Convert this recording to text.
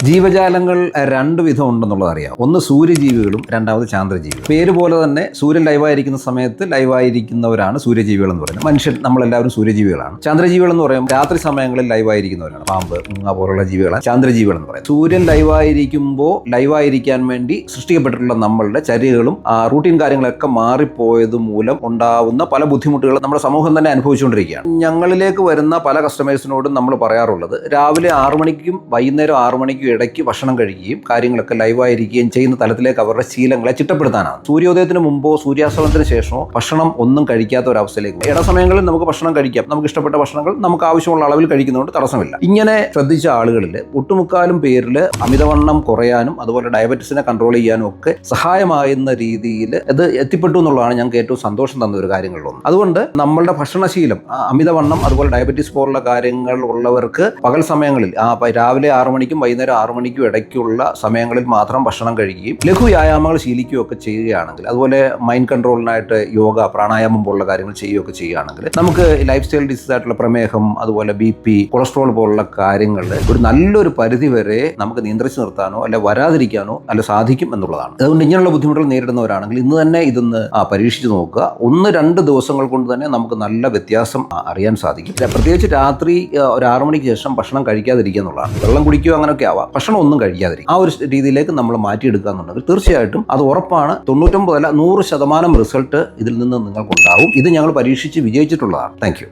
ജീവജാലങ്ങൾ രണ്ട് വിധം ഉണ്ടെന്നുള്ളത് അറിയാം. ഒന്ന് സൂര്യജീവികളും രണ്ടാമത് ചാന്ദ്രജീവികളും. പേര് പോലെ തന്നെ സൂര്യൻ ലൈവായിരിക്കുന്ന സമയത്ത് ലൈവായിരിക്കുന്നവരാണ് സൂര്യജീവികൾ എന്ന് പറയുന്നത്. മനുഷ്യൻ നമ്മളെല്ലാവരും സൂര്യജീവികളാണ്. ചാന്ദ്രജീവികൾ എന്ന് പറയുമ്പോൾ രാത്രി സമയങ്ങളിൽ ലൈവായിരിക്കുന്നവരാണ്. പാമ്പ്, മുങ്ങ പോലുള്ള ജീവികളാണ് ചാന്ദ്രജീവികൾ എന്ന് പറയുന്നത്. സൂര്യൻ ലൈവായിരിക്കുമ്പോൾ ലൈവായിരിക്കാൻ വേണ്ടി സൃഷ്ടിക്കപ്പെട്ടിട്ടുള്ള നമ്മളുടെ ചര്യകളും റൂട്ടീൻ കാര്യങ്ങളൊക്കെ മാറിപ്പോയത് മൂലം ഉണ്ടാവുന്ന പല ബുദ്ധിമുട്ടുകളും നമ്മുടെ സമൂഹം തന്നെ അനുഭവിച്ചുകൊണ്ടിരിക്കുകയാണ്. ഞങ്ങളിലേക്ക് വരുന്ന പല കസ്റ്റമേഴ്സിനോടും നമ്മൾ പറയാറുള്ളത് രാവിലെ 6 മണിക്കും വൈകുന്നേരം 6 മണിക്കും ഇടയ്ക്ക് ഭക്ഷണം കഴിക്കുകയും കാര്യങ്ങളൊക്കെ ലൈവായിരിക്കുകയും ചെയ്യുന്ന തലത്തിലേക്ക് അവരുടെ ശീലങ്ങളെ ചിട്ടപ്പെടുത്താനാണ്. സൂര്യോദയത്തിന് മുമ്പോ സൂര്യാസ്തമനത്തിന് ശേഷമോ ഭക്ഷണം ഒന്നും കഴിക്കാത്ത ഒരവസ്ഥയിലേക്ക് ഇടസമയങ്ങളിൽ നമുക്ക് ഭക്ഷണം കഴിക്കാം. നമുക്ക് ഇഷ്ടപ്പെട്ട ഭക്ഷണങ്ങൾ നമുക്ക് ആവശ്യമുള്ള അളവിൽ കഴിക്കുന്നതുകൊണ്ട് തടസ്സമില്ല. ഇങ്ങനെ ശ്രദ്ധിച്ച ആളുകളിൽ ഒട്ടുമുക്കാലും പേരിൽ അമിതവണ്ണം കുറയാനും അതുപോലെ ഡയബറ്റിസിനെ കൺട്രോൾ ചെയ്യാനും ഒക്കെ സഹായമാകുന്ന രീതിയിൽ ഇത് എത്തിപ്പെട്ടു എന്നുള്ളതാണ് ഞങ്ങൾക്ക് ഏറ്റവും സന്തോഷം തന്ന ഒരു കാര്യങ്ങളിലൊന്ന്. അതുകൊണ്ട് നമ്മളുടെ ഭക്ഷണശീലം അമിതവണ്ണം അതുപോലെ ഡയബറ്റീസ് പോലുള്ള കാര്യങ്ങൾ ഉള്ളവർക്ക് പകൽ സമയങ്ങളിൽ രാവിലെ 6 മണിക്കും വൈകുന്നേരം 6 മണിക്കും ഇടയ്ക്കുള്ള സമയങ്ങളിൽ മാത്രം ഭക്ഷണം കഴിക്കുകയും ലഘു വ്യായാമങ്ങൾ ശീലിക്കുകയൊക്കെ ചെയ്യുകയാണെങ്കിൽ, അതുപോലെ മൈൻഡ് കൺട്രോളിനായിട്ട് യോഗ, പ്രാണായാമം പോലുള്ള കാര്യങ്ങൾ ചെയ്യുകയൊക്കെ ചെയ്യുകയാണെങ്കിൽ നമുക്ക് ലൈഫ് സ്റ്റൈൽ ഡിസീസ് ആയിട്ടുള്ള പ്രമേഹം, അതുപോലെ BP, കൊളസ്ട്രോൾ പോലുള്ള കാര്യങ്ങൾ ഒരു നല്ലൊരു പരിധി വരെ നമുക്ക് നിയന്ത്രിച്ച് നിർത്താനോ അല്ലെ വരാതിരിക്കാനോ സാധിക്കും എന്നുള്ളതാണ്. അതുകൊണ്ട് ഇങ്ങനെയുള്ള ബുദ്ധിമുട്ടുകൾ നേരിടുന്നവരാണെങ്കിൽ ഇന്ന് തന്നെ ഇതൊന്ന് പരീക്ഷിച്ച് നോക്കുക. 1-2 ദിവസങ്ങൾ കൊണ്ട് തന്നെ നമുക്ക് നല്ല വ്യത്യാസം അറിയാൻ സാധിക്കും. പ്രത്യേകിച്ച് രാത്രി ഒരു 6 മണിക്ക് ശേഷം ഭക്ഷണം കഴിക്കാതിരിക്കുക എന്നുള്ളതാണ്. വെള്ളം കുടിക്കുകയോ അങ്ങനെയൊക്കെ ആവാം, ഭക്ഷണം ഒന്നും കഴിക്കാതിരിക്കും. ആ ഒരു രീതിയിലേക്ക് നമ്മൾ മാറ്റിയെടുക്കുക എന്നുണ്ടെങ്കിൽ തീർച്ചയായിട്ടും അത് ഉറപ്പാണ്. 99 അല്ല 100% റിസൾട്ട് ഇതിൽ നിന്ന് നിങ്ങൾക്കുണ്ടാവും. ഇത് ഞങ്ങൾ പരീക്ഷിച്ച് വിജയിച്ചിട്ടുള്ളതാണ്. Thank you.